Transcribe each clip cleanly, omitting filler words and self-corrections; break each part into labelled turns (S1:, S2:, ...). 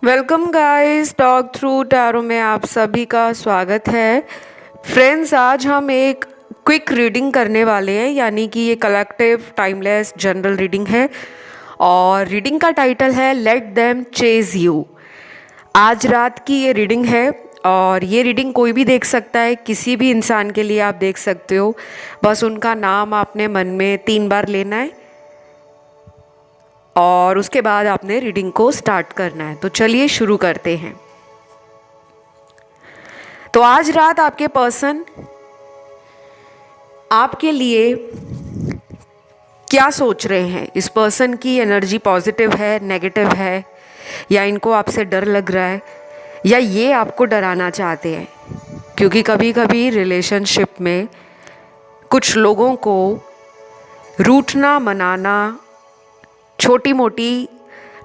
S1: Welcome guys, talk through tarot में आप सभी का स्वागत है। फ्रेंड्स, आज हम एक क्विक रीडिंग करने वाले हैं, यानी कि ये कलेक्टिव टाइमलेस जनरल रीडिंग है और रीडिंग का टाइटल है लेट देम चेज यू। आज रात की ये रीडिंग है और ये रीडिंग कोई भी देख सकता है, किसी भी इंसान के लिए आप देख सकते हो। बस उनका नाम आपने मन में 3 बार लेना है और उसके बाद आपने रीडिंग को स्टार्ट करना है। तो चलिए शुरू करते हैं। तो आज रात आपके पर्सन आपके लिए क्या सोच रहे हैं? इस पर्सन की एनर्जी पॉजिटिव है, नेगेटिव है, या इनको आपसे डर लग रहा है, या ये आपको डराना चाहते हैं? क्योंकि कभी कभी रिलेशनशिप में कुछ लोगों को रूठना, मनाना, छोटी मोटी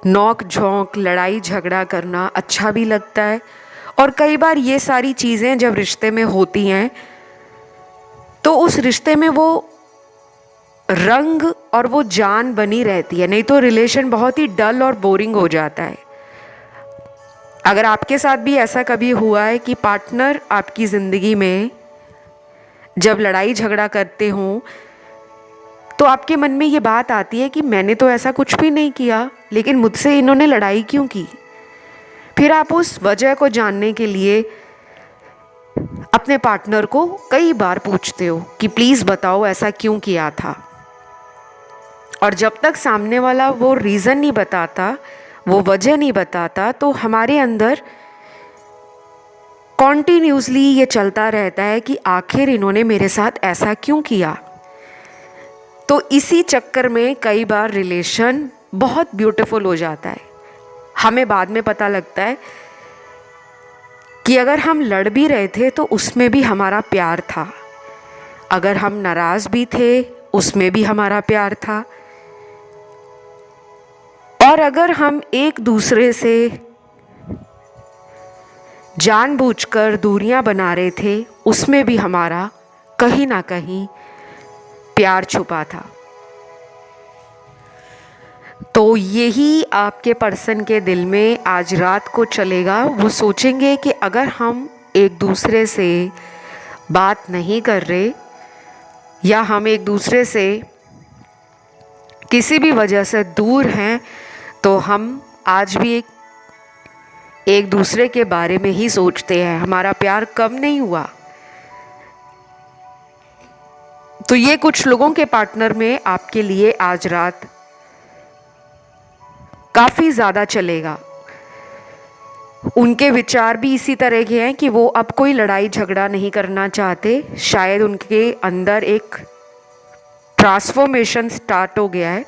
S1: नोक झोंक, लड़ाई झगड़ा करना अच्छा भी लगता है। और कई बार ये सारी चीज़ें जब रिश्ते में होती हैं तो उस रिश्ते में वो रंग और वो जान बनी रहती है, नहीं तो रिलेशन बहुत ही डल और बोरिंग हो जाता है। अगर आपके साथ भी ऐसा कभी हुआ है कि पार्टनर आपकी ज़िंदगी में जब लड़ाई झगड़ा करते हों तो आपके मन में ये बात आती है कि मैंने तो ऐसा कुछ भी नहीं किया, लेकिन मुझसे इन्होंने लड़ाई क्यों की? फिर आप उस वजह को जानने के लिए अपने पार्टनर को कई बार पूछते हो कि प्लीज़ बताओ ऐसा क्यों किया था। और जब तक सामने वाला वो रीज़न नहीं बताता, वो वजह नहीं बताता, तो हमारे अंदर कॉन्टिन्यूसली ये चलता रहता है कि आखिर इन्होंने मेरे साथ ऐसा क्यों किया। तो इसी चक्कर में कई बार रिलेशन बहुत ब्यूटीफुल हो जाता है। हमें बाद में पता लगता है कि अगर हम लड़ भी रहे थे तो उसमें भी हमारा प्यार था, अगर हम नाराज़ भी थे उसमें भी हमारा प्यार था, और अगर हम एक दूसरे से जानबूझकर दूरियां बना रहे थे उसमें भी हमारा कहीं ना कहीं प्यार छुपा था। तो यही आपके पर्सन के दिल में आज रात को चलेगा। वो सोचेंगे कि अगर हम एक दूसरे से बात नहीं कर रहे या हम एक दूसरे से किसी भी वजह से दूर हैं तो हम आज भी एक दूसरे के बारे में ही सोचते हैं, हमारा प्यार कम नहीं हुआ। तो ये कुछ लोगों के पार्टनर में आपके लिए आज रात काफ़ी ज़्यादा चलेगा। उनके विचार भी इसी तरह के हैं कि वो अब कोई लड़ाई झगड़ा नहीं करना चाहते। शायद उनके अंदर एक ट्रांसफॉर्मेशन स्टार्ट हो गया है।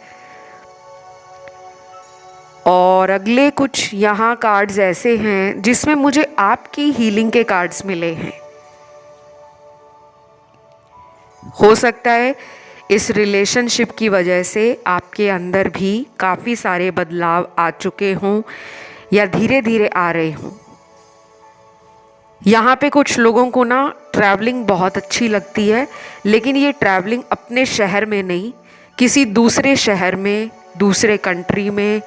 S1: और अगले कुछ यहाँ कार्ड्स ऐसे हैं जिसमें मुझे आपकी हीलिंग के कार्ड्स मिले हैं। हो सकता है इस रिलेशनशिप की वजह से आपके अंदर भी काफ़ी सारे बदलाव आ चुके हों या धीरे धीरे आ रहे हों। यहाँ पे कुछ लोगों को ना ट्रैवलिंग बहुत अच्छी लगती है, लेकिन ये ट्रैवलिंग अपने शहर में नहीं, किसी दूसरे शहर में, दूसरे कंट्री में,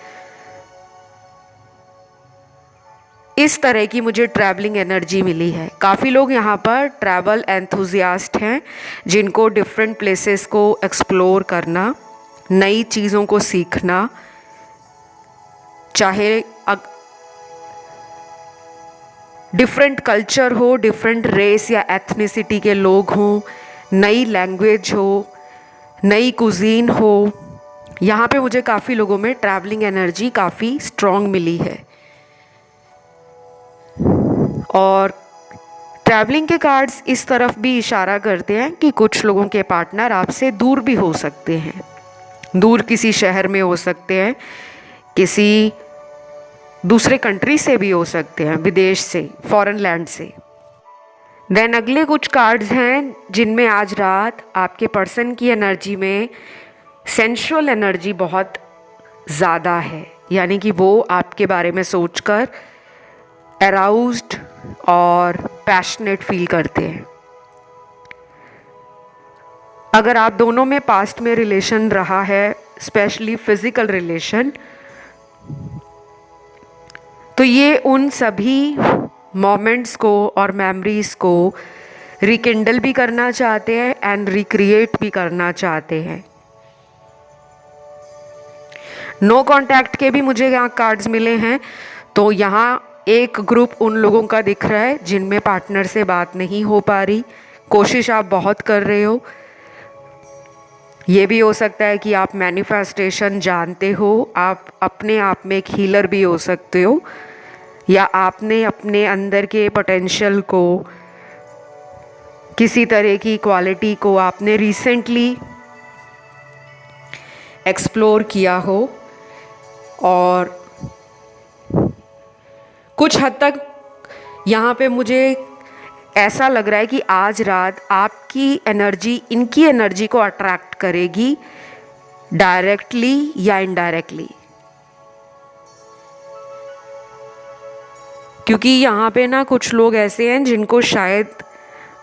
S1: इस तरह की मुझे ट्रैवलिंग एनर्जी मिली है। काफ़ी लोग यहाँ पर ट्रैवल एंथुजियास्ट हैं जिनको डिफरेंट प्लेसेस को एक्सप्लोर करना, नई चीज़ों को सीखना, चाहे डिफरेंट कल्चर हो, डिफरेंट रेस या एथनिसिटी के लोग हों, नई लैंग्वेज हो, नई कुजीन हो, यहाँ पे मुझे काफ़ी लोगों में ट्रैवलिंग एनर्जी काफ़ी स्ट्रॉन्ग मिली है। और ट्रैवलिंग के कार्ड्स इस तरफ भी इशारा करते हैं कि कुछ लोगों के पार्टनर आपसे दूर भी हो सकते हैं। दूर किसी शहर में हो सकते हैं, किसी दूसरे कंट्री से भी हो सकते हैं, विदेश से, फॉरेन लैंड से। देन अगले कुछ कार्ड्स हैं जिनमें आज रात आपके पर्सन की एनर्जी में सेंशुअल एनर्जी बहुत ज़्यादा है, यानी कि वो आपके बारे में सोचकर अराउज्ड और पैशनेट फील करते हैं। अगर आप दोनों में पास्ट में रिलेशन रहा है, स्पेशली फिजिकल रिलेशन, तो ये उन सभी मोमेंट्स को और मेमोरीज़ को रिकिंडल भी करना चाहते हैं एंड रिक्रिएट भी करना चाहते हैं। नो कांटेक्ट के भी मुझे यहाँ कार्ड्स मिले हैं। तो यहाँ एक ग्रुप उन लोगों का दिख रहा है जिनमें पार्टनर से बात नहीं हो पा रही, कोशिश आप बहुत कर रहे हो। ये भी हो सकता है कि आप मैनिफेस्टेशन जानते हो, आप अपने आप में एक हीलर भी हो सकते हो, या आपने अपने अंदर के पोटेंशियल को, किसी तरह की क्वालिटी को आपने रिसेंटली एक्सप्लोर किया हो। और कुछ हद तक यहाँ पे मुझे ऐसा लग रहा है कि आज रात आपकी एनर्जी इनकी एनर्जी को अट्रैक्ट करेगी, डायरेक्टली या इनडायरेक्टली। क्योंकि यहाँ पे ना कुछ लोग ऐसे हैं जिनको शायद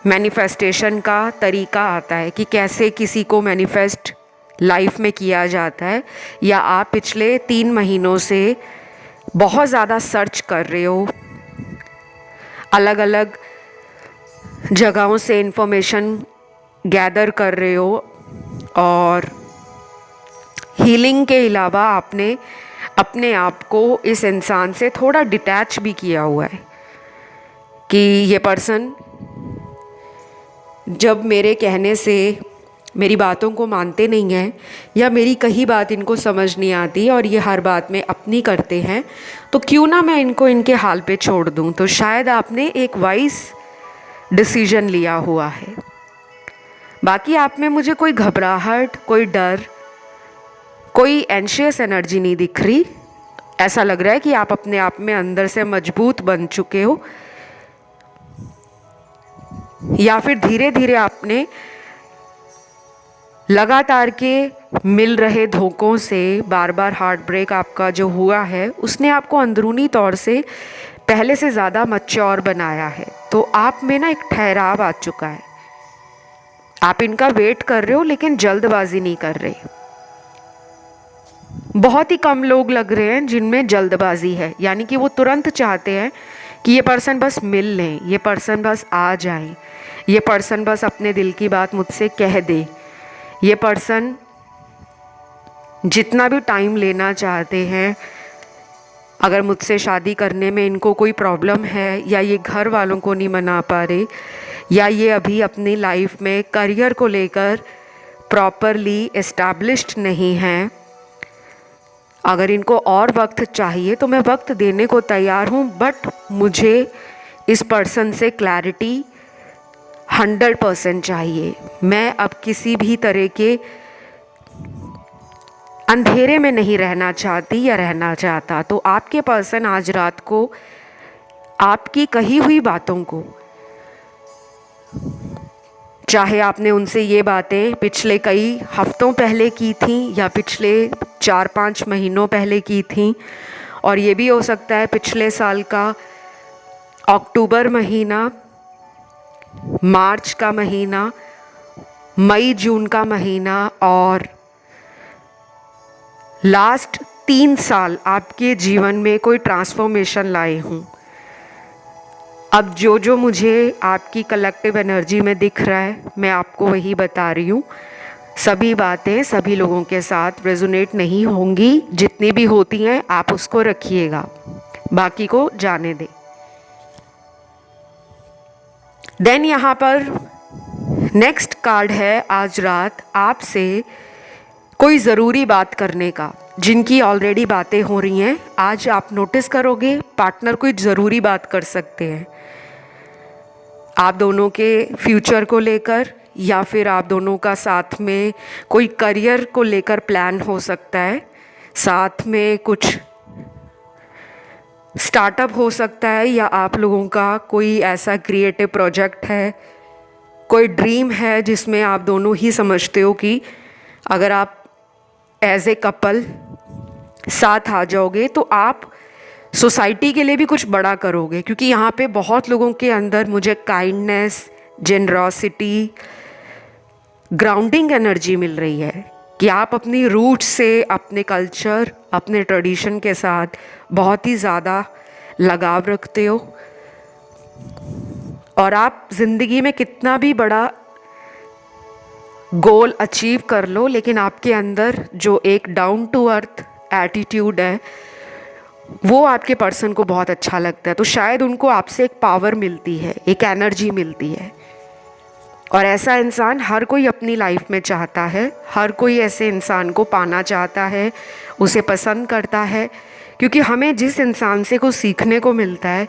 S1: मैनिफेस्टेशन का तरीका आता है कि कैसे किसी को मैनिफेस्ट लाइफ में किया जाता है, या आप पिछले 3 महीनों से बहुत ज़्यादा सर्च कर रहे हो, अलग अलग जगहों से इंफॉर्मेशन गैदर कर रहे हो, और हीलिंग के अलावा आपने अपने आप को इस इंसान से थोड़ा डिटैच भी किया हुआ है कि ये पर्सन जब मेरे कहने से मेरी बातों को मानते नहीं हैं, या मेरी कही बात इनको समझ नहीं आती और ये हर बात में अपनी करते हैं, तो क्यों ना मैं इनको इनके हाल पे छोड़ दूं। तो शायद आपने एक वाइज डिसीजन लिया हुआ है। बाकी आप में मुझे कोई घबराहट, कोई डर, कोई एंशियस एनर्जी नहीं दिख रही। ऐसा लग रहा है कि आप अपने आप में अंदर से मजबूत बन चुके हो, या फिर धीरे धीरे आपने लगातार के मिल रहे धोखों से, बार बार हार्ट ब्रेक आपका जो हुआ है, उसने आपको अंदरूनी तौर से पहले से ज़्यादा मैच्योर बनाया है। तो आप में ना एक ठहराव आ चुका है। आप इनका वेट कर रहे हो लेकिन जल्दबाजी नहीं कर रहे। बहुत ही कम लोग लग रहे हैं जिनमें जल्दबाजी है, यानी कि वो तुरंत चाहते हैं कि ये पर्सन बस मिल लें, ये पर्सन बस आ जाए, ये पर्सन बस अपने दिल की बात मुझसे कह दे, ये पर्सन जितना भी टाइम लेना चाहते हैं। अगर मुझसे शादी करने में इनको कोई प्रॉब्लम है, या ये घर वालों को नहीं मना पा रहे, या ये अभी अपनी लाइफ में करियर को लेकर प्रॉपरली एस्टैब्लिश्ड नहीं हैं, अगर इनको और वक्त चाहिए तो मैं वक्त देने को तैयार हूँ, बट मुझे इस पर्सन से क्लैरिटी 100% चाहिए। मैं अब किसी भी तरह के अंधेरे में नहीं रहना चाहती या रहना चाहता। तो आपके पर्सन आज रात को आपकी कही हुई बातों को, चाहे आपने उनसे ये बातें पिछले कई हफ्तों पहले की थी या पिछले 4-5 महीनों पहले की थी, और ये भी हो सकता है पिछले साल का अक्टूबर महीना, मार्च का महीना, मई जून का महीना, और लास्ट 3 साल आपके जीवन में कोई ट्रांसफॉर्मेशन लाए हूँ। अब जो जो मुझे आपकी कलेक्टिव एनर्जी में दिख रहा है, मैं आपको वही बता रही हूँ। सभी बातें सभी लोगों के साथ रेजोनेट नहीं होंगी, जितनी भी होती हैं आप उसको रखिएगा, बाकी को जाने दें। देन यहाँ पर नेक्स्ट कार्ड है आज रात आपसे कोई ज़रूरी बात करने का। जिनकी ऑलरेडी बातें हो रही हैं, आज आप नोटिस करोगे पार्टनर कोई ज़रूरी बात कर सकते हैं आप दोनों के फ्यूचर को लेकर, या फिर आप दोनों का साथ में कोई करियर को लेकर प्लान हो सकता है, साथ में कुछ स्टार्टअप हो सकता है, या आप लोगों का कोई ऐसा क्रिएटिव प्रोजेक्ट है, कोई ड्रीम है जिसमें आप दोनों ही समझते हो कि अगर आप एज ए कपल साथ आ जाओगे तो आप सोसाइटी के लिए भी कुछ बड़ा करोगे। क्योंकि यहाँ पे बहुत लोगों के अंदर मुझे काइंडनेस, जेनरॉसिटी, ग्राउंडिंग एनर्जी मिल रही है कि आप अपनी रूट से, अपने कल्चर, अपने ट्रेडिशन के साथ बहुत ही ज़्यादा लगाव रखते हो, और आप ज़िंदगी में कितना भी बड़ा गोल अचीव कर लो, लेकिन आपके अंदर जो एक डाउन टू अर्थ एटीट्यूड है वो आपके पर्सन को बहुत अच्छा लगता है, तो शायद उनको आपसे एक पावर मिलती है, एक एनर्जी मिलती है। और ऐसा इंसान हर कोई अपनी लाइफ में चाहता है, हर कोई ऐसे इंसान को पाना चाहता है, उसे पसंद करता है, क्योंकि हमें जिस इंसान से कुछ सीखने को मिलता है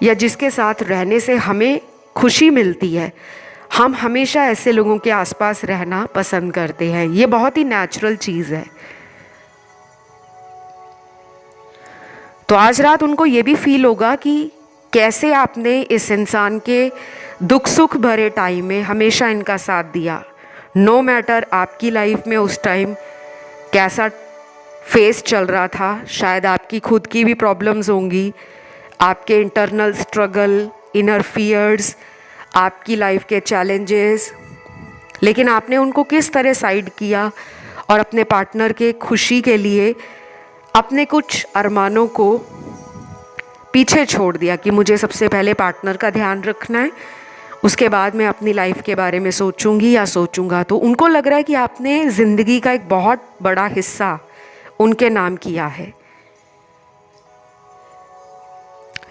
S1: या जिसके साथ रहने से हमें खुशी मिलती है, हम हमेशा ऐसे लोगों के आसपास रहना पसंद करते हैं। ये बहुत ही नेचुरल चीज़ है। तो आज रात उनको ये भी फील होगा कि कैसे आपने इस इंसान के दुख सुख भरे टाइम में हमेशा इनका साथ दिया। नो मैटर आपकी लाइफ में उस टाइम कैसा फेस चल रहा था, शायद आपकी खुद की भी प्रॉब्लम्स होंगी, आपके इंटरनल स्ट्रगल, इनर फियर्स, आपकी लाइफ के चैलेंजेस, लेकिन आपने उनको किस तरह साइड किया और अपने पार्टनर के खुशी के लिए अपने कुछ अरमानों को पीछे छोड़ दिया कि मुझे सबसे पहले पार्टनर का ध्यान रखना है, उसके बाद मैं अपनी लाइफ के बारे में सोचूंगी या सोचूंगा। तो उनको लग रहा है कि आपने ज़िंदगी का एक बहुत बड़ा हिस्सा उनके नाम किया है।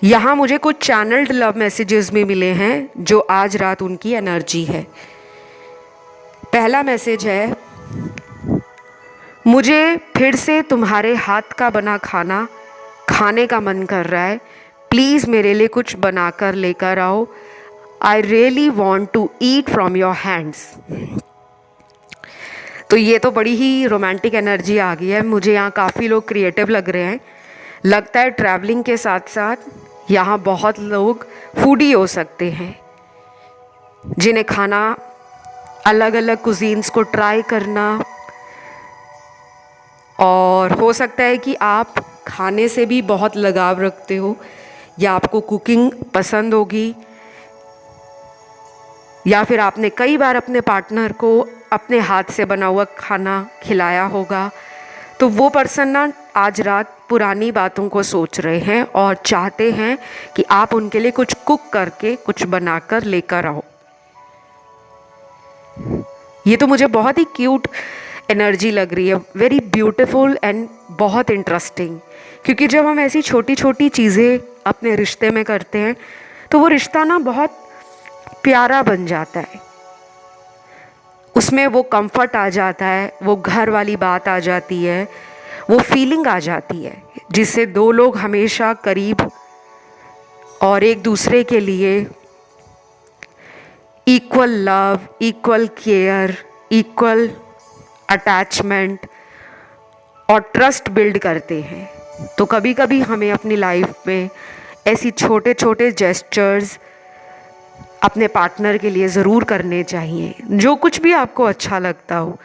S1: यहाँ मुझे कुछ चैनल्ड लव मैसेजेस भी मिले हैं जो आज रात उनकी एनर्जी है। पहला मैसेज है, मुझे फिर से तुम्हारे हाथ का बना खाना खाने का मन कर रहा है, प्लीज़ मेरे लिए कुछ बनाकर लेकर आओ, I really want to eat from your hands. तो ये तो बड़ी ही रोमांटिक एनर्जी आ गई है। मुझे यहाँ काफ़ी लोग क्रिएटिव लग रहे हैं। लगता है ट्रैवलिंग के साथ साथ यहाँ बहुत लोग फूडी हो सकते हैं, जिन्हें खाना, अलग अलग कुजीन्स को ट्राई करना, और हो सकता है कि आप खाने से भी बहुत लगाव रखते हो या आपको कुकिंग पसंद होगी, या फिर आपने कई बार अपने पार्टनर को अपने हाथ से बना हुआ खाना खिलाया होगा। तो वो पर्सन ना आज रात पुरानी बातों को सोच रहे हैं और चाहते हैं कि आप उनके लिए कुछ कुक करके, कुछ बनाकर लेकर आओ। ये तो मुझे बहुत ही क्यूट एनर्जी लग रही है, वेरी ब्यूटीफुल एंड बहुत इंटरेस्टिंग। क्योंकि जब हम ऐसी छोटी छोटी चीज़ें अपने रिश्ते में करते हैं तो वो रिश्ता ना बहुत प्यारा बन जाता है, उसमें वो कंफर्ट आ जाता है, वो घर वाली बात आ जाती है, वो फीलिंग आ जाती है, जिससे दो लोग हमेशा करीब और एक दूसरे के लिए equal love, equal care, equal attachment और ट्रस्ट बिल्ड करते हैं। तो कभी कभी हमें अपनी लाइफ में ऐसी छोटे छोटे जेस्चर्स अपने पार्टनर के लिए ज़रूर करने चाहिए, जो कुछ भी आपको अच्छा लगता हो।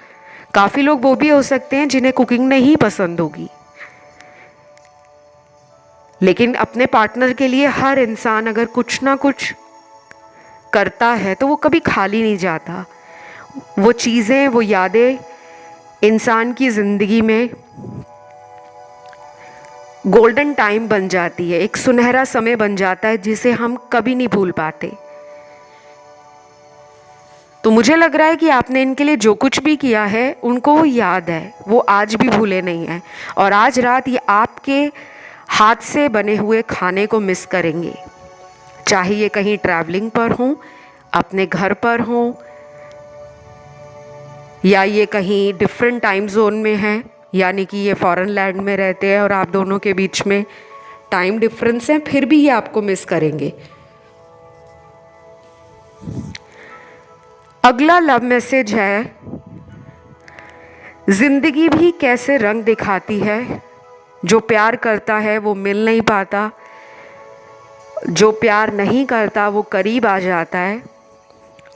S1: काफ़ी लोग वो भी हो सकते हैं जिन्हें कुकिंग नहीं पसंद होगी, लेकिन अपने पार्टनर के लिए हर इंसान अगर कुछ ना कुछ करता है तो वो कभी खाली नहीं जाता। वो चीज़ें, वो यादें इंसान की ज़िंदगी में गोल्डन टाइम बन जाती है, एक सुनहरा समय बन जाता है जिसे हम कभी नहीं भूल पाते। तो मुझे लग रहा है कि आपने इनके लिए जो कुछ भी किया है उनको वो याद है, वो आज भी भूले नहीं हैं, और आज रात ये आपके हाथ से बने हुए खाने को मिस करेंगे। चाहे ये कहीं ट्रैवलिंग पर हों, अपने घर पर हों, या ये कहीं डिफरेंट टाइम जोन में हैं, यानी कि ये फॉरेन लैंड में रहते हैं और आप दोनों के बीच में टाइम डिफरेंस है, फिर भी ये आपको मिस करेंगे। अगला लव मैसेज है, जिंदगी भी कैसे रंग दिखाती है, जो प्यार करता है वो मिल नहीं पाता, जो प्यार नहीं करता वो करीब आ जाता है,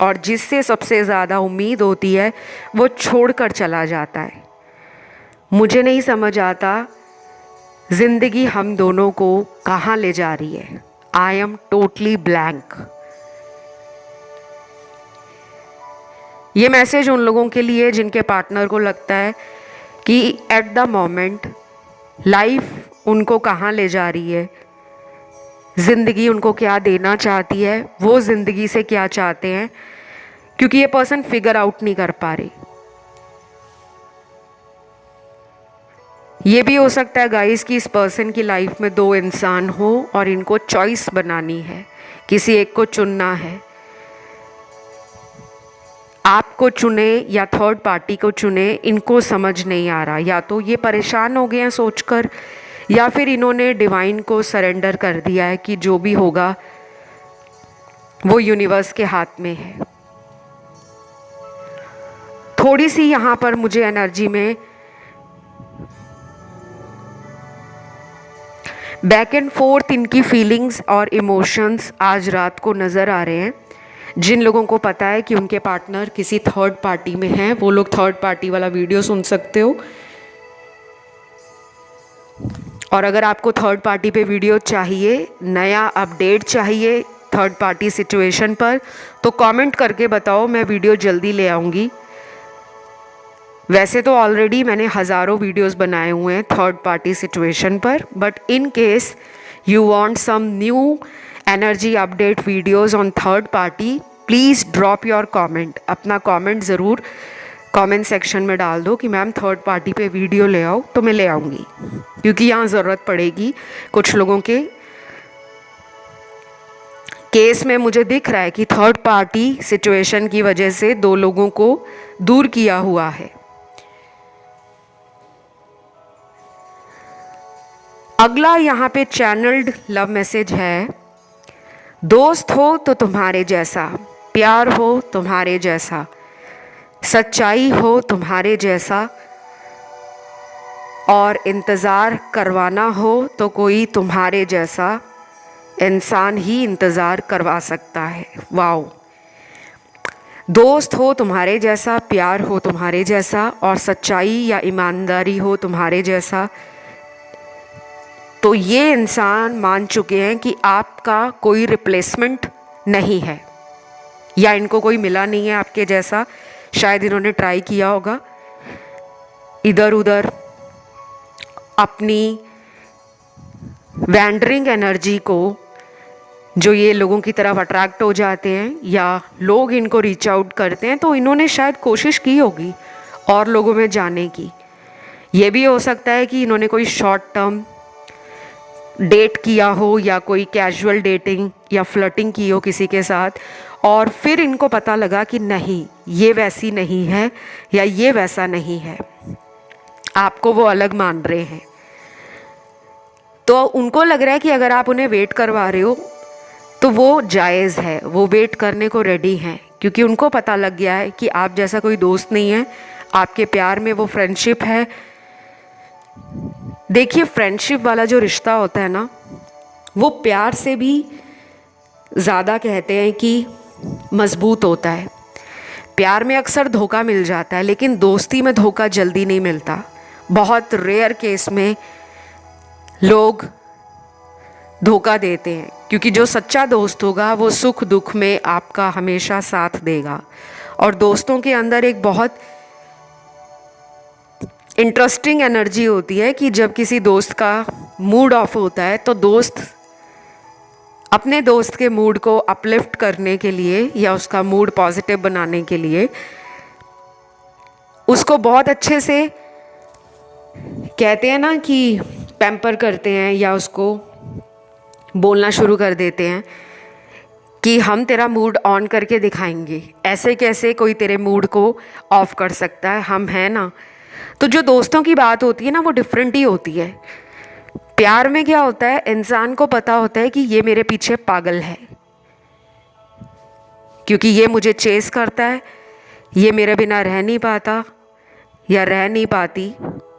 S1: और जिससे सबसे ज़्यादा उम्मीद होती है वो छोड़कर चला जाता है। मुझे नहीं समझ आता ज़िंदगी हम दोनों को कहाँ ले जा रही है। I am totally blank. ये मैसेज उन लोगों के लिए जिनके पार्टनर को लगता है कि एट द मोमेंट लाइफ उनको कहाँ ले जा रही है, ज़िंदगी उनको क्या देना चाहती है, वो ज़िंदगी से क्या चाहते हैं, क्योंकि ये पर्सन फिगर आउट नहीं कर पा रही। ये भी हो सकता है गाइस कि इस पर्सन की लाइफ में दो इंसान हो और इनको चॉइस बनानी है, किसी एक को चुनना है। आपको चुने या थर्ड पार्टी को चुने, इनको समझ नहीं आ रहा। या तो ये परेशान हो गए हैं सोचकर, या फिर इन्होंने डिवाइन को सरेंडर कर दिया है कि जो भी होगा वो यूनिवर्स के हाथ में है। थोड़ी सी यहाँ पर मुझे एनर्जी में बैक एंड फोर्थ इनकी फीलिंग्स और इमोशंस आज रात को नज़र आ रहे हैं। जिन लोगों को पता है कि उनके पार्टनर किसी थर्ड पार्टी में हैं, वो लोग थर्ड पार्टी वाला वीडियो सुन सकते हो। और अगर आपको थर्ड पार्टी पे वीडियो चाहिए, नया अपडेट चाहिए थर्ड पार्टी सिचुएशन पर, तो कमेंट करके बताओ, मैं वीडियो जल्दी ले आऊँगी। वैसे तो ऑलरेडी मैंने हज़ारों वीडियोस बनाए हुए हैं थर्ड पार्टी सिचुएशन पर, but in case you want some new energy update videos on third party, please drop your comment. अपना कमेंट ज़रूर कमेंट सेक्शन में डाल दो कि मैम थर्ड पार्टी पे वीडियो ले आओ, तो मैं ले आऊँगी, क्योंकि यहाँ ज़रूरत पड़ेगी। कुछ लोगों के केस में मुझे दिख रहा है कि थर्ड पार्टी सिचुएशन की वजह से दो लोगों को दूर किया हुआ है। अगला यहाँ पे चैनल्ड लव मैसेज है, दोस्त हो तो तुम्हारे जैसा, प्यार हो तुम्हारे जैसा, सच्चाई हो तुम्हारे जैसा, और इंतज़ार करवाना हो तो कोई तुम्हारे जैसा इंसान ही इंतज़ार करवा सकता है। वाओ। दोस्त हो तुम्हारे जैसा, प्यार हो तुम्हारे जैसा, और सच्चाई या ईमानदारी हो तुम्हारे जैसा, तो ये इंसान मान चुके हैं कि आपका कोई रिप्लेसमेंट नहीं है, या इनको कोई मिला नहीं है आपके जैसा। शायद इन्होंने ट्राई किया होगा इधर उधर अपनी वैंडरिंग एनर्जी को, जो ये लोगों की तरफ अट्रैक्ट हो जाते हैं या लोग इनको रीच आउट करते हैं, तो इन्होंने शायद कोशिश की होगी और लोगों में जाने की। ये भी हो सकता है कि इन्होंने कोई शॉर्ट टर्म डेट किया हो, या कोई कैजुअल डेटिंग या फ्लर्टिंग की हो किसी के साथ, और फिर इनको पता लगा कि नहीं, ये वैसी नहीं है या ये वैसा नहीं है, आपको वो अलग मान रहे हैं। तो उनको लग रहा है कि अगर आप उन्हें वेट करवा रहे हो तो वो जायज़ है, वो वेट करने को रेडी हैं, क्योंकि उनको पता लग गया है कि आप जैसा कोई दोस्त नहीं है, आपके प्यार में वो फ्रेंडशिप है। देखिए, फ्रेंडशिप वाला जो रिश्ता होता है ना, वो प्यार से भी ज़्यादा कहते हैं कि मज़बूत होता है। प्यार में अक्सर धोखा मिल जाता है, लेकिन दोस्ती में धोखा जल्दी नहीं मिलता। बहुत रेयर केस में लोग धोखा देते हैं, क्योंकि जो सच्चा दोस्त होगा वो सुख दुख में आपका हमेशा साथ देगा। और दोस्तों के अंदर एक बहुत इंटरेस्टिंग एनर्जी होती है कि जब किसी दोस्त का मूड ऑफ होता है, तो दोस्त अपने दोस्त के मूड को अपलिफ्ट करने के लिए या उसका मूड पॉजिटिव बनाने के लिए उसको बहुत अच्छे से, कहते हैं ना कि पैम्पर करते हैं, या उसको बोलना शुरू कर देते हैं कि हम तेरा मूड ऑन करके दिखाएंगे, ऐसे कैसे कोई तेरे मूड को ऑफ कर सकता है, हम हैं ना। तो जो दोस्तों की बात होती है ना, वो डिफरेंट ही होती है। प्यार में क्या होता है, इंसान को पता होता है कि ये मेरे पीछे पागल है, क्योंकि ये मुझे चेस करता है, ये मेरे बिना रह नहीं पाता या रह नहीं पाती,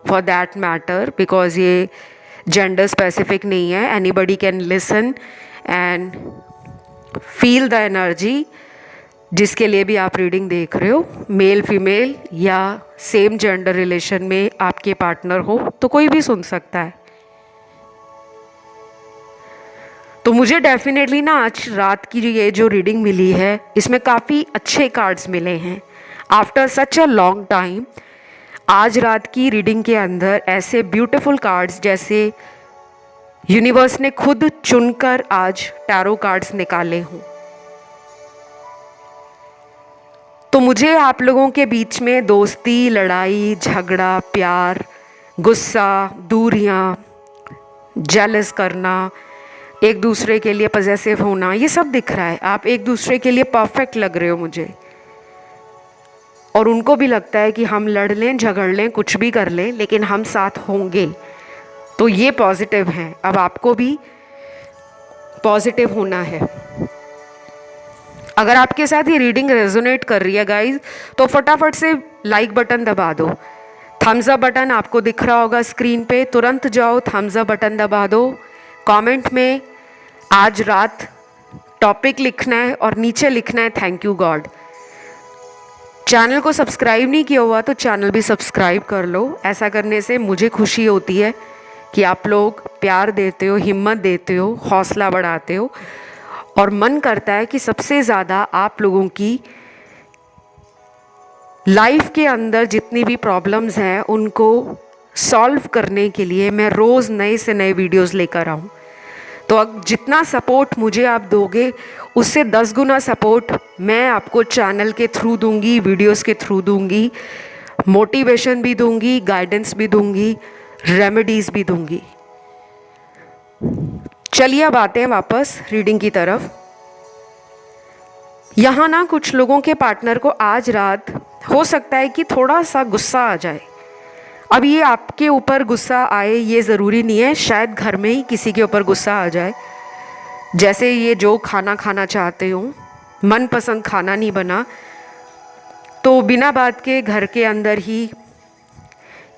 S1: फॉर दैट मैटर, बिकॉज ये जेंडर स्पेसिफिक नहीं है। Anybody can listen and feel the energy. जिसके लिए भी आप रीडिंग देख रहे हो, मेल फीमेल या सेम जेंडर रिलेशन में आपके पार्टनर हो, तो कोई भी सुन सकता है। तो मुझे डेफिनेटली ना आज रात की ये जो रीडिंग मिली है, इसमें काफ़ी अच्छे कार्ड्स मिले हैं after such a long time. आज रात की रीडिंग के अंदर ऐसे ब्यूटीफुल कार्ड्स जैसे यूनिवर्स ने खुद चुनकर आज टैरो कार्ड्स निकाले हों। तो मुझे आप लोगों के बीच में दोस्ती, लड़ाई, झगड़ा, प्यार, गुस्सा, दूरियां, जेलस करना, एक दूसरे के लिए पजेसिव होना, ये सब दिख रहा है। आप एक दूसरे के लिए परफेक्ट लग रहे हो मुझे, और उनको भी लगता है कि हम लड़ लें, झगड़ लें, कुछ भी कर लें, लेकिन हम साथ होंगे। तो ये पॉजिटिव हैं। अब आपको भी पॉजिटिव होना है। अगर आपके साथ ये रीडिंग रेजोनेट कर रही है गाइज, तो फटाफट से लाइक बटन दबा दो। थम्स अप बटन आपको दिख रहा होगा स्क्रीन पे, तुरंत जाओ थम्स अप बटन दबा दो। कमेंट में आज रात टॉपिक लिखना है और नीचे लिखना है थैंक यू गॉड। चैनल को सब्सक्राइब नहीं किया हुआ तो चैनल भी सब्सक्राइब कर लो। ऐसा करने से मुझे खुशी होती है कि आप लोग प्यार देते हो, हिम्मत देते हो, हौसला बढ़ाते हो, और मन करता है कि सबसे ज़्यादा आप लोगों की लाइफ के अंदर जितनी भी प्रॉब्लम्स हैं उनको सॉल्व करने के लिए मैं रोज़ नए से नए वीडियोस लेकर आऊँ। तो अब जितना सपोर्ट मुझे आप दोगे उससे 10 गुना सपोर्ट मैं आपको चैनल के थ्रू दूंगी, वीडियोस के थ्रू दूंगी, मोटिवेशन भी दूंगी, गाइडेंस भी दूंगी, रेमेडीज़ भी दूंगी। चलिए अब आते हैं वापस रीडिंग की तरफ। यहाँ ना कुछ लोगों के पार्टनर को आज रात हो सकता है कि थोड़ा सा गुस्सा आ जाए। अब ये आपके ऊपर गुस्सा आए ये ज़रूरी नहीं है, शायद घर में ही किसी के ऊपर गुस्सा आ जाए। जैसे ये जो खाना खाना चाहते हो, मनपसंद खाना नहीं बना, तो बिना बात के घर के अंदर ही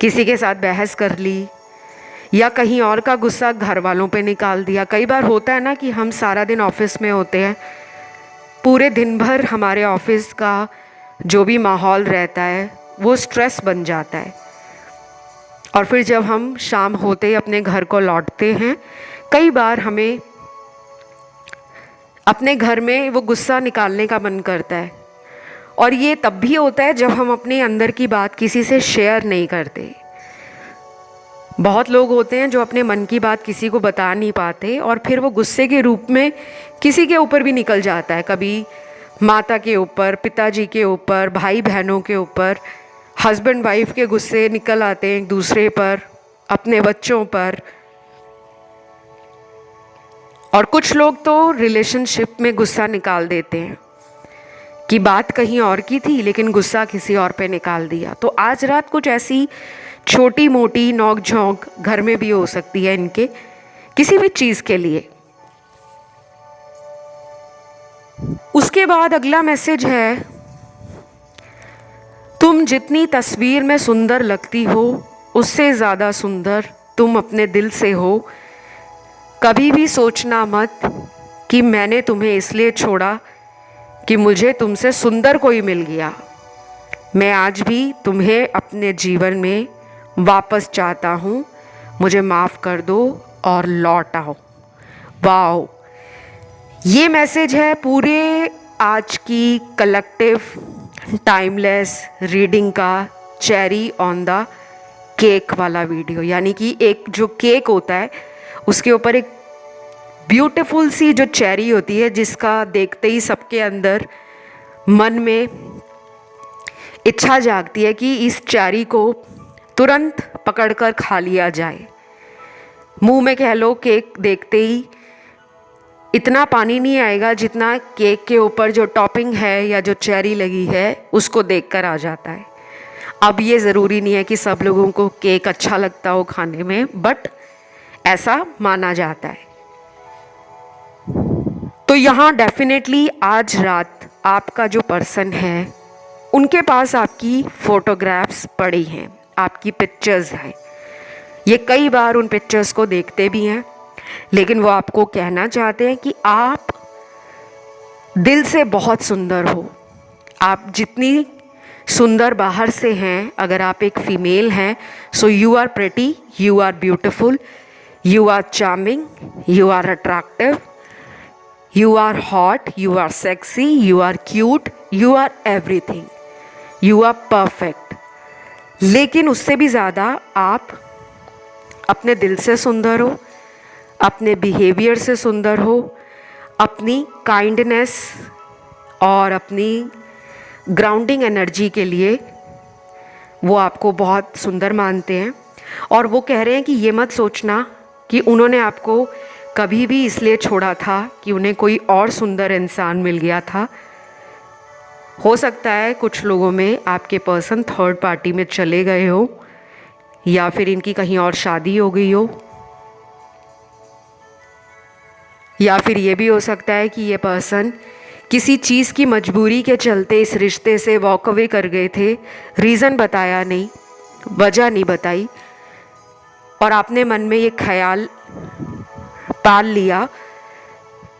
S1: किसी के साथ बहस कर ली, या कहीं और का गुस्सा घर वालों पे निकाल दिया। कई बार होता है ना कि हम सारा दिन ऑफिस में होते हैं, पूरे दिन भर हमारे ऑफिस का जो भी माहौल रहता है वो स्ट्रेस बन जाता है, और फिर जब हम शाम होते ही अपने घर को लौटते हैं, कई बार हमें अपने घर में वो गुस्सा निकालने का मन करता है। और ये तब भी होता है जब हम अपने अंदर की बात किसी से शेयर नहीं करते। बहुत लोग होते हैं जो अपने मन की बात किसी को बता नहीं पाते, और फिर वो गुस्से के रूप में किसी के ऊपर भी निकल जाता है। कभी माता के ऊपर, पिताजी के ऊपर, भाई बहनों के ऊपर, हस्बैंड वाइफ के गुस्से निकल आते हैं एक दूसरे पर, अपने बच्चों पर। और कुछ लोग तो रिलेशनशिप में गुस्सा निकाल देते हैं कि बात कहीं और की थी लेकिन गुस्सा किसी और पे निकाल दिया। तो आज रात कुछ ऐसी छोटी मोटी नोक झोंक घर में भी हो सकती है इनके, किसी भी चीज़ के लिए। उसके बाद अगला मैसेज है, तुम जितनी तस्वीर में सुंदर लगती हो उससे ज़्यादा सुंदर तुम अपने दिल से हो। कभी भी सोचना मत कि मैंने तुम्हें इसलिए छोड़ा कि मुझे तुमसे सुंदर कोई मिल गया। मैं आज भी तुम्हें अपने जीवन में वापस चाहता हूँ, मुझे माफ़ कर दो और लौट आओ। वाओ, ये मैसेज है पूरे आज की कलेक्टिव टाइमलेस रीडिंग का चेरी ऑन द केक वाला वीडियो। यानी कि एक जो केक होता है उसके ऊपर एक ब्यूटीफुल सी जो चेरी होती है, जिसका देखते ही सबके अंदर मन में इच्छा जागती है कि इस चेरी को तुरंत पकड़कर खा लिया जाए। मुंह में कह लो केक देखते ही इतना पानी नहीं आएगा जितना केक के ऊपर जो टॉपिंग है या जो चेरी लगी है उसको देखकर आ जाता है। अब ये ज़रूरी नहीं है कि सब लोगों को केक अच्छा लगता हो खाने में, बट ऐसा माना जाता है। तो यहाँ डेफिनेटली आज रात आपका जो पर्सन है उनके पास आपकी फ़ोटोग्राफ्स पड़ी हैं, आपकी पिक्चर्स हैं। ये कई बार उन पिक्चर्स को देखते भी हैं, लेकिन वो आपको कहना चाहते हैं कि आप दिल से बहुत सुंदर हो। आप जितनी सुंदर बाहर से हैं, अगर आप एक फ़ीमेल हैं, so you are pretty, you are beautiful, you are charming, you are attractive, you are hot, you are sexy, you are cute, you are everything, you are perfect. लेकिन उससे भी ज़्यादा आप अपने दिल से सुंदर हो, अपने बिहेवियर से सुंदर हो, अपनी काइंडनेस और अपनी ग्राउंडिंग एनर्जी के लिए वो आपको बहुत सुंदर मानते हैं। और वो कह रहे हैं कि ये मत सोचना कि उन्होंने आपको कभी भी इसलिए छोड़ा था कि उन्हें कोई और सुंदर इंसान मिल गया था। हो सकता है कुछ लोगों में आपके पर्सन थर्ड पार्टी में चले गए हो, या फिर इनकी कहीं और शादी हो गई हो, या फिर ये भी हो सकता है कि ये पर्सन किसी चीज़ की मजबूरी के चलते इस रिश्ते से वॉक अवे कर गए थे। रीज़न बताया नहीं, वजह नहीं बताई, और आपने मन में ये ख्याल पाल लिया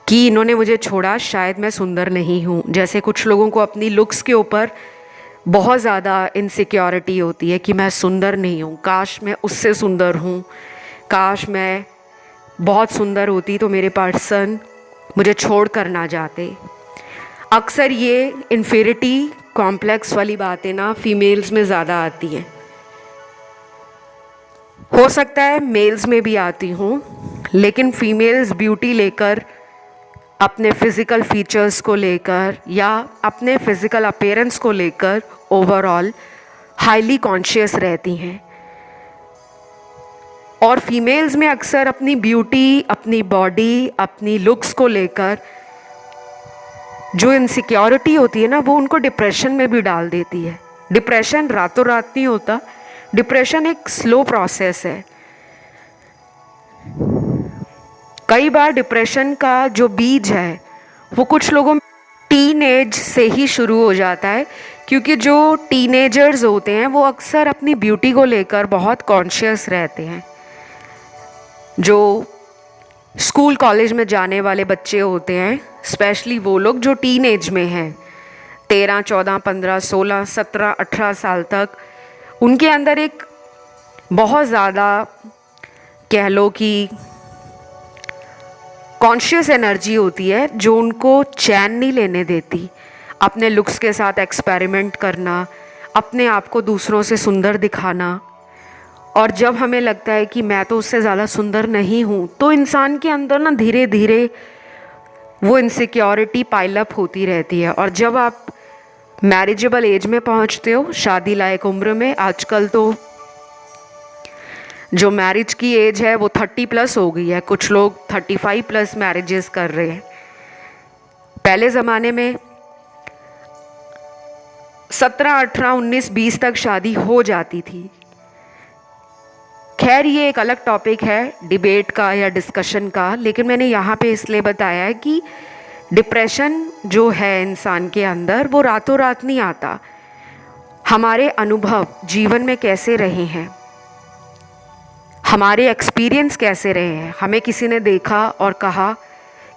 S1: कि इन्होंने मुझे छोड़ा, शायद मैं सुंदर नहीं हूँ। जैसे कुछ लोगों को अपनी लुक्स के ऊपर बहुत ज़्यादा इनसिक्योरिटी होती है कि मैं सुंदर नहीं हूँ, काश मैं उससे सुंदर हूँ, काश मैं बहुत सुंदर होती तो मेरे पर्सन मुझे छोड़ कर ना जाते। अक्सर ये इन्फीरिटी कॉम्प्लेक्स वाली बातें ना फीमेल्स में ज़्यादा आती हैं। हो सकता है मेल्स में भी आती हूँ, लेकिन फीमेल्स ब्यूटी लेकर, अपने फिज़िकल फीचर्स को लेकर या अपने फिज़िकल अपीयरेंस को लेकर ओवरऑल हाईली कॉन्शियस रहती हैं। और फीमेल्स में अक्सर अपनी ब्यूटी, अपनी बॉडी, अपनी लुक्स को लेकर जो इनसिक्योरिटी होती है ना, वो उनको डिप्रेशन में भी डाल देती है। डिप्रेशन रातों रात नहीं होता, डिप्रेशन एक स्लो प्रोसेस है। कई बार डिप्रेशन का जो बीज है वो कुछ लोगों में टीन एज से ही शुरू हो जाता है, क्योंकि जो टीनेजर्स होते हैं वो अक्सर अपनी ब्यूटी को लेकर बहुत कॉन्शियस रहते हैं। जो स्कूल कॉलेज में जाने वाले बच्चे होते हैं, स्पेशली वो लोग जो टीन एज में हैं, 13, 14, 15, 16, 17, 18 साल तक, उनके अंदर एक बहुत ज़्यादा कह लो कि कॉन्शियस एनर्जी होती है जो उनको चैन नहीं लेने देती। अपने लुक्स के साथ एक्सपेरिमेंट करना, अपने आप को दूसरों से सुंदर दिखाना, और जब हमें लगता है कि मैं तो उससे ज़्यादा सुंदर नहीं हूँ, तो इंसान के अंदर ना धीरे धीरे वो इनसिक्योरिटी पाइलअप होती रहती है। और जब आप मैरिजेबल एज में पहुँचते हो, शादी लायक उम्र में, आजकल तो जो मैरिज की एज है वो 30+ हो गई है, कुछ लोग 35+ मैरिजेस कर रहे हैं। पहले ज़माने में 17, 18, 19, 20 तक शादी हो जाती थी। खैर ये एक अलग टॉपिक है डिबेट का या डिस्कशन का, लेकिन मैंने यहाँ पे इसलिए बताया है कि डिप्रेशन जो है इंसान के अंदर वो रातों रात नहीं आता। हमारे अनुभव जीवन में कैसे रहे हैं, हमारे एक्सपीरियंस कैसे रहे हैं, हमें किसी ने देखा और कहा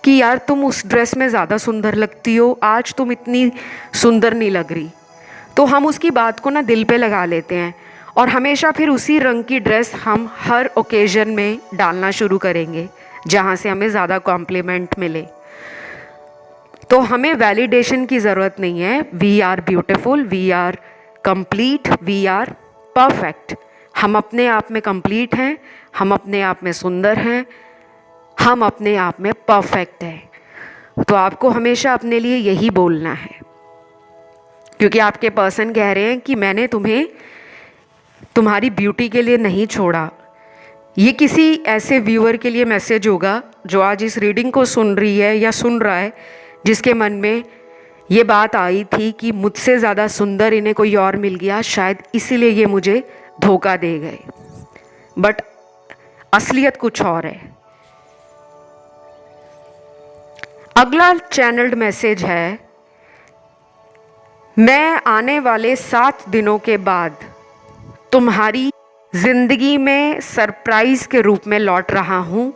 S1: कि यार तुम उस ड्रेस में ज़्यादा सुंदर लगती हो, आज तुम इतनी सुंदर नहीं लग रही, तो हम उसकी बात को ना दिल पे लगा लेते हैं और हमेशा फिर उसी रंग की ड्रेस हम हर ओकेजन में डालना शुरू करेंगे जहाँ से हमें ज़्यादा कॉम्प्लीमेंट मिले। तो हमें वैलिडेशन की ज़रूरत नहीं है। We are beautiful, we are complete, we are perfect. हम अपने आप में कंप्लीट हैं, हम अपने आप में सुंदर हैं, हम अपने आप में परफेक्ट हैं। तो आपको हमेशा अपने लिए यही बोलना है, क्योंकि आपके पर्सन कह रहे हैं कि मैंने तुम्हें तुम्हारी ब्यूटी के लिए नहीं छोड़ा। ये किसी ऐसे व्यूअर के लिए मैसेज होगा जो आज इस रीडिंग को सुन रही है या सुन रहा है, जिसके मन में ये बात आई थी कि मुझसे ज़्यादा सुंदर इन्हें कोई और मिल गया, शायद इसीलिए ये मुझे धोखा दे गए। बट असलियत कुछ और है। अगला चैनल्ड मैसेज है, मैं आने वाले 7 दिनों के बाद तुम्हारी जिंदगी में सरप्राइज के रूप में लौट रहा हूं।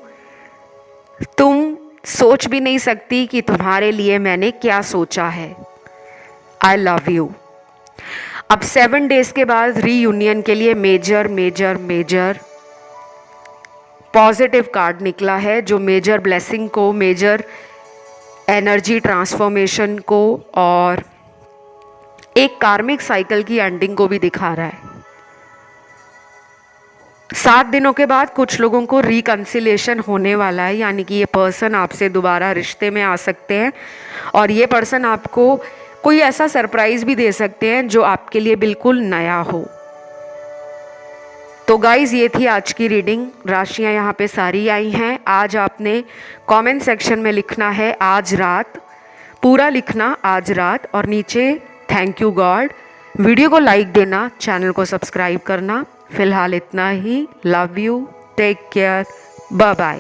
S1: तुम सोच भी नहीं सकती कि तुम्हारे लिए मैंने क्या सोचा है। I love you. अब 7 डेज के बाद रीयूनियन के लिए major major major positive card निकला है, जो मेजर ब्लेसिंग को, मेजर एनर्जी ट्रांसफॉर्मेशन को और एक कार्मिक साइकिल की एंडिंग को भी दिखा रहा है। 7 दिनों के बाद कुछ लोगों को रिकन्सिलेशन होने वाला है, यानी कि ये पर्सन आपसे दोबारा रिश्ते में आ सकते हैं और ये पर्सन आपको कोई ऐसा सरप्राइज भी दे सकते हैं जो आपके लिए बिल्कुल नया हो। तो गाइज ये थी आज की रीडिंग। राशियां यहाँ पे सारी आई हैं। आज आपने कमेंट सेक्शन में लिखना है आज रात, पूरा लिखना आज रात, और नीचे थैंक यू गॉड। वीडियो को लाइक देना, चैनल को सब्सक्राइब करना। फिलहाल इतना ही। Love you, take care, bye bye.